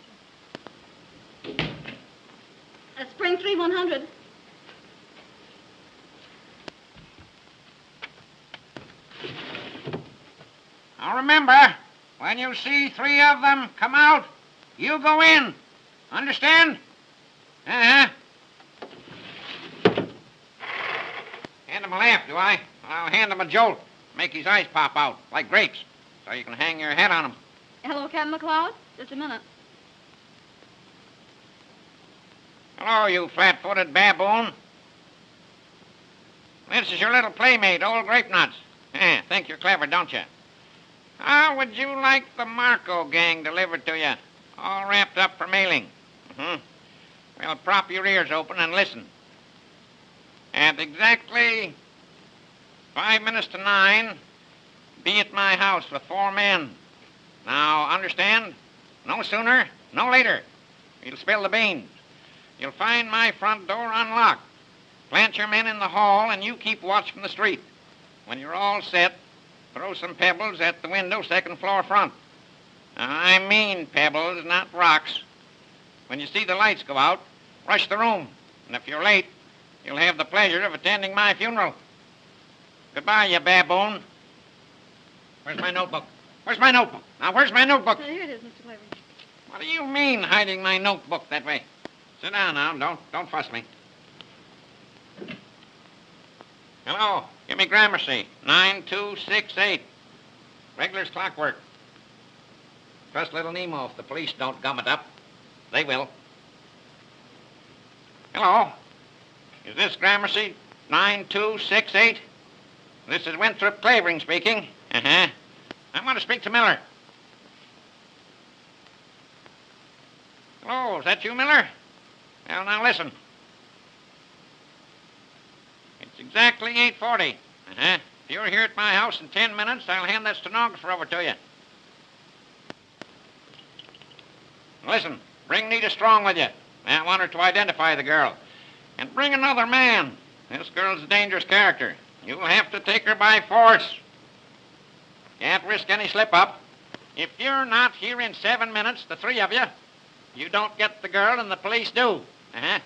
Spring 3100. Now remember, when you see 3 of them come out, you go in. Understand? Uh-huh. Hand him a lamp, do I? I'll hand him a jolt. Make his eyes pop out, like grapes, so you can hang your head on him. Hello, Captain McLeod. Just a minute. Hello, you flat-footed baboon. This is your little playmate, old Grape Nuts. Think you're clever, don't you? How would you like the Marco gang delivered to you, all wrapped up for mailing? Well, prop your ears open and listen. At exactly 5 minutes to 9, be at my house with 4 men. Now, understand? No sooner, no later. You'll spill the beans. You'll find my front door unlocked. Plant your men in the hall, and you keep watch from the street. When you're all set, throw some pebbles at the window, 2nd floor front. I mean pebbles, not rocks. When you see the lights go out, rush the room. And if you're late, you'll have the pleasure of attending my funeral. Goodbye, you baboon. Where's my notebook? Where's my notebook? Now, where's my notebook? Here it is, Mr. Clavering. What do you mean, hiding my notebook that way? Sit down now. Don't fuss me. Hello. Give me Gramercy. 9268. Regular's clockwork. Trust little Nemo if the police don't gum it up. They will. Hello. Is this Gramercy? 9268? This is Winthrop Clavering speaking. I want to speak to Miller. Hello, is that you, Miller? Well, now listen. It's exactly 8:40. If you're here at my house in 10 minutes, I'll hand that stenographer over to you. Listen, bring Nita Strong with you. I want her to identify the girl. And bring another man. This girl's a dangerous character. You'll have to take her by force. Can't risk any slip-up. If you're not here in 7 minutes, the 3 of you, you don't get the girl and the police do.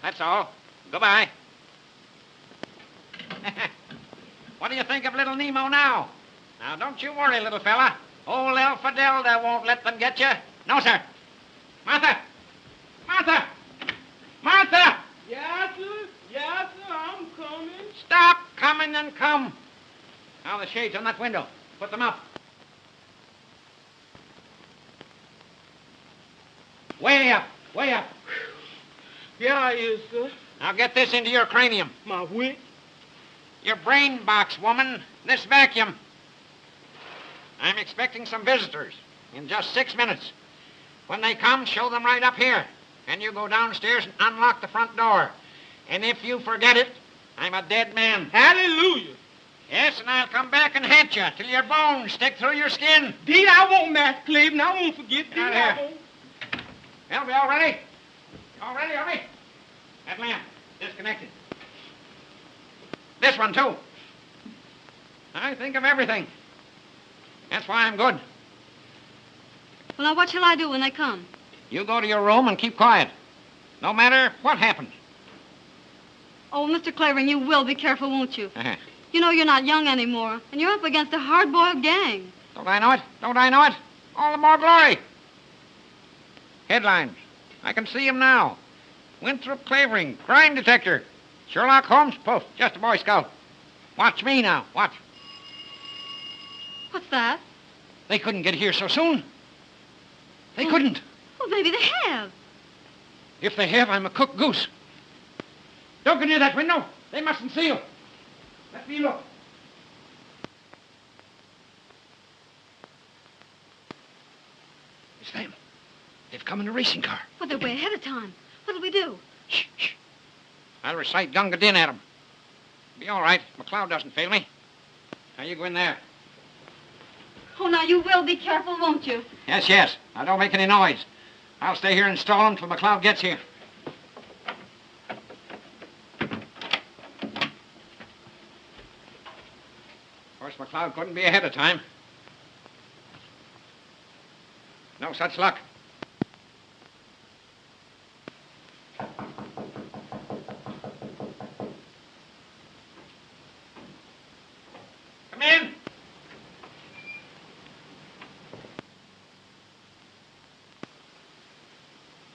That's all. Goodbye. What do you think of little Nemo now? Now, don't you worry, little fella. Old El Fidelda won't let them get you. No, sir. Martha! Martha! Martha! Yes, sir. Yes, sir. I'm coming. Stop coming and come. Now, the shades on that window. Put them up. Way up. Way up. Here I is, sir. Now, get this into your cranium. My wit. Your brain box, woman. This vacuum. I'm expecting some visitors in just 6 minutes. When they come, show them right up here. And you go downstairs and unlock the front door. And if you forget it, I'm a dead man. Hallelujah. Yes, and I'll come back and haunt you till your bones stick through your skin. Deed, I won't, Master Clavering. I won't forget. Deed, I won't. Well, we all ready? All ready, are we? That lamp, disconnected. This one, too. I think of everything. That's why I'm good. Well, now, what shall I do when they come? You go to your room and keep quiet. No matter what happens. Oh, Mr. Clavering, you will be careful, won't you? You know you're not young anymore, and you're up against a hard-boiled gang. Don't I know it? Don't I know it? All the more glory. Headlines. I can see him now. Winthrop Clavering, crime detector. Sherlock Holmes, poof, just a Boy Scout. Watch me now, watch. What's that? They couldn't get here so soon. They couldn't. Well, maybe they have. If they have, I'm a cooked goose. Don't go near that window. They mustn't see you. Let me look. It's them. They've come in a racing car. Well, they're way ahead of time. What'll we do? Shh, shh. I'll recite Gunga Din at them. Be all right. McLeod doesn't fail me. Now, you go in there. Oh, now, you will be careful, won't you? Yes, yes. Now, don't make any noise. I'll stay here and stall them till McLeod gets here. Of course, McLeod couldn't be ahead of time. No such luck. Come in.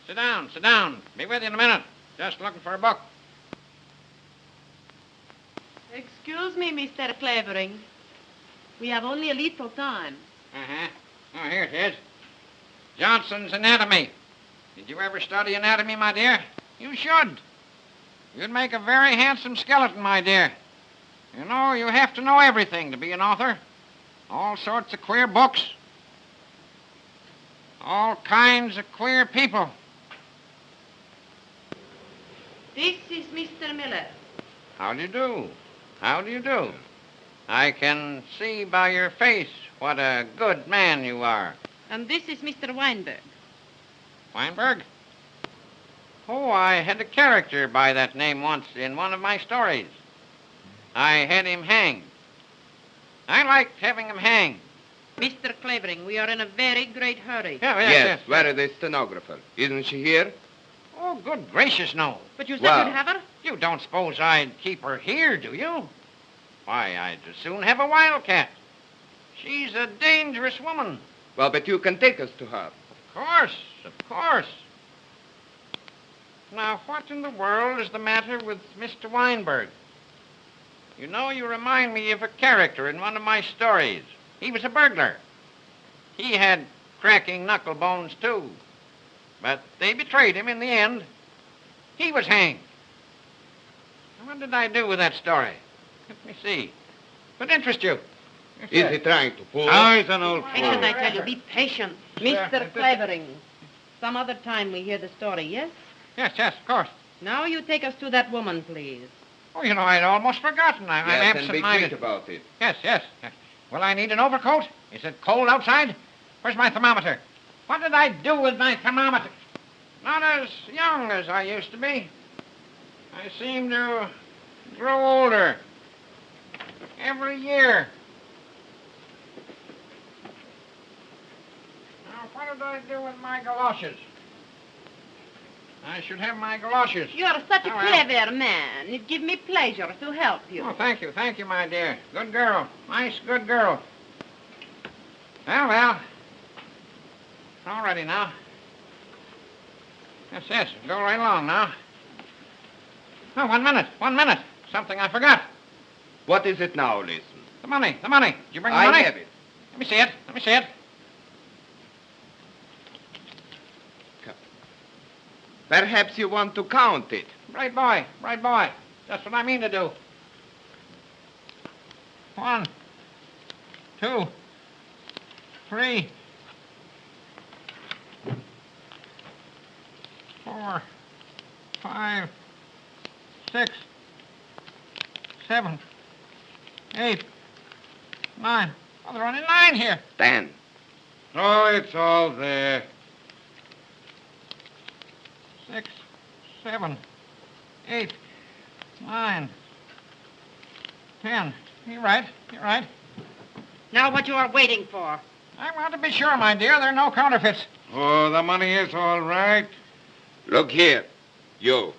Sit down, sit down. Be with you in a minute. Just looking for a book. Excuse me, Mr. Clavering. We have only a little time. Uh-huh. Oh, here it is. Johnson's Anatomy. Did you ever study anatomy, my dear? You should. You'd make a very handsome skeleton, my dear. You know, you have to know everything to be an author. All sorts of queer books. All kinds of queer people. This is Mr. Miller. How do you do? How do you do? I can see by your face what a good man you are. And this is Mr. Weinberg. Weinberg? Oh, I had a character by that name once in one of my stories. I had him hanged. I liked having him hanged. Mr. Clavering, we are in a very great hurry. Yes. Where is the stenographer? Isn't she here? Oh, good gracious, no. But you said you'd have her? You don't suppose I'd keep her here, do you? Why, I'd as soon have a wildcat. She's a dangerous woman. Well, but you can take us to her. Of course. Now, what in the world is the matter with Mr. Weinberg? You know, you remind me of a character in one of my stories. He was a burglar. He had cracking knuckle bones, too. But they betrayed him in the end. He was hanged. What did I do with that story? Let me see. Would interest you. Is he trying to fool? Oh, he's an old Patient, fool. I tell you. Be patient. Mr. Clavering. Some other time we hear the story, yes? Yes, of course. Now you take us to that woman, please. Oh, you know, I'd almost forgotten. I'm Yes, and be absent-minded. quick about it. Yes. Will I need an overcoat? Is it cold outside? Where's my thermometer? What did I do with my thermometer? Not as young as I used to be. I seem to grow older every year. Now, what did I do with my galoshes? I should have my galoshes. You are such a Oh, well. clever man. It gives me pleasure to help you. Oh, thank you, my dear. Good girl. Nice, good girl. Well. All ready now. Yes. Go right along now. Oh, 1 minute. Something I forgot. What is it now, listen? The money. Did you bring the I money? have it. Let me see it. Perhaps you want to count it. Right boy. That's what I mean to do. 1, 2, 3, 4, 5, 6, 7, 8, 9. Oh, there are only 9 here. 10. Oh, it's all there. 6, 7, 8, 9, 10. You're right. Now what you are waiting for? I want to be sure, my dear, there are no counterfeits. Oh, the money is all right. Look here, you.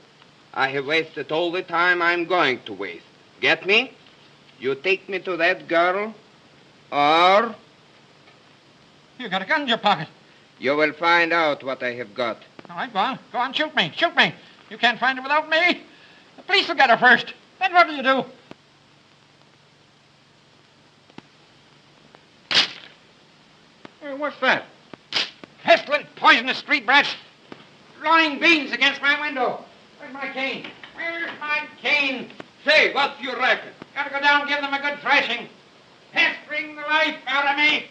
I have wasted all the time I'm going to waste. Get me? You take me to that girl, or You got a gun in your pocket. you will find out what I have got. All right, go on, shoot me. You can't find her without me. The police will get her first. Then what do you do? Hey, what's that? Pestilent, poisonous street brats. Throwing beans against my window. Where's my cane? Say, what's your racket? Gotta go down and give them a good thrashing. Pestering the life out of me.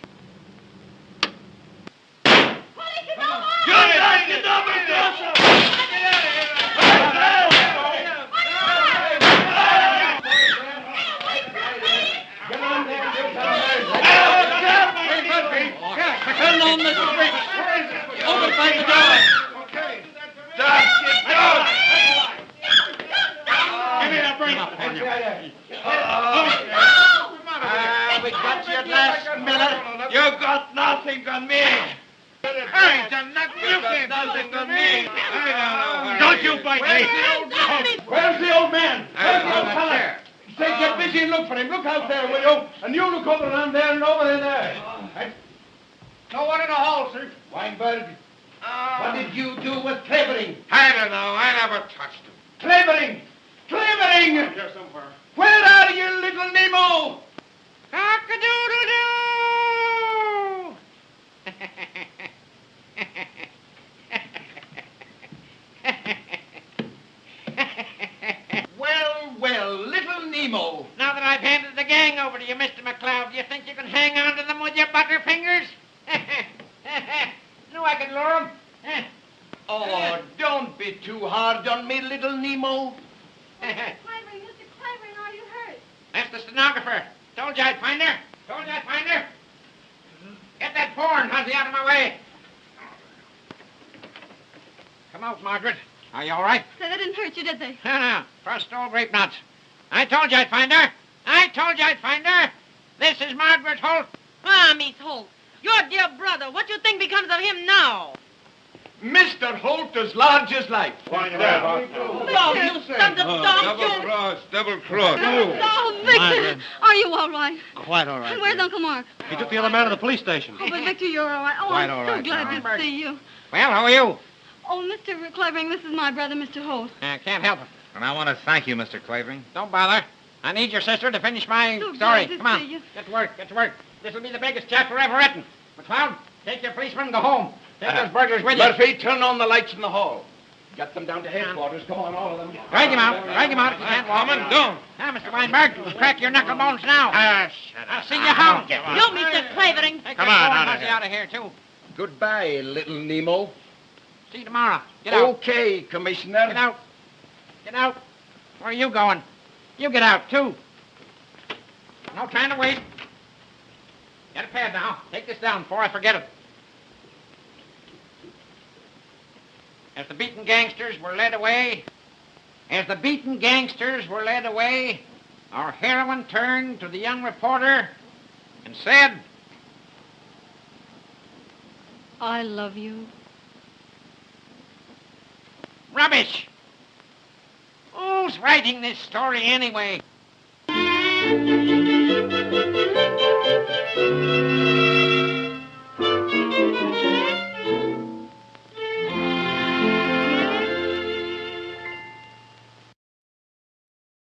We got you at last, Miller. You got nothing on me. Hey, nothing on me. Don't you bite me. Where's the old man? Where's the old fella? Say, get busy and look for him. Look out there, will you? And you look over around there and over there. No one in the hall, sir. Weinberg, What did you do with Clavering? I don't know. I never touched him. Clavering! Clavering! Here somewhere. Where are you, little Nemo? Cock-a-doodle-doo! Well, little Nemo. Now that I've handed the gang over to you, Mr. McCloud, do you think you can hang on to them with your butterfingers? No, I can lure them. Oh, don't be too hard on me, little Nemo. Mr. Clavering, are you hurt? That's the stenographer. Told you I'd find her. Told you I'd find her. Get that porn, Huzzy, out of my way. Come out, Margaret. Are you all right? They didn't hurt you, did they? No. First old grape nuts. I told you I'd find her. I told you I'd find her. This is Margaret Holt. Ah, Miss Holt, your dear brother, what you think becomes of him now? Mr. Holt as large as life. Why, yeah. Oh, you sons of dogs, you... Double cross. Oh, Victor, Margaret. are you all right? Quite all right. And where's dear. Uncle Mark? He took the other man to the police station. Oh, but Victor, you're all right. Oh, Quite I'm all so right, glad John. to see you. Well, how are you? Oh, Mr. Clavering, this is my brother, Mr. Holt. Can't help it. And I want to thank you, Mr. Clavering. Don't bother. I need your sister to finish my So story. glad to Come on. see you. Get to work. Get to work. This will be the biggest chapter ever written. McCloud, take your policeman and go home. Take those burglars with you. Murphy, turn on the lights in the hall. Get them down to headquarters. Come on, all of them. Drag him out. Drag him out if you can't walk. Come on, don't. Now, Mr. Weinberg, crack your knuckle bones now. Shut up. I'll see you how. You, Mr. Clavering. Take Come that on, boy out of Huzzy here. out of here, too. Goodbye, little Nemo. See you tomorrow. Get out. Okay, Commissioner. Get out. Get out. Where are you going? You get out, too. No time to wait. Get a pad now. Take this down before I forget it. As the beaten gangsters were led away, our heroine turned to the young reporter and said, I love you. Rubbish! Who's writing this story anyway?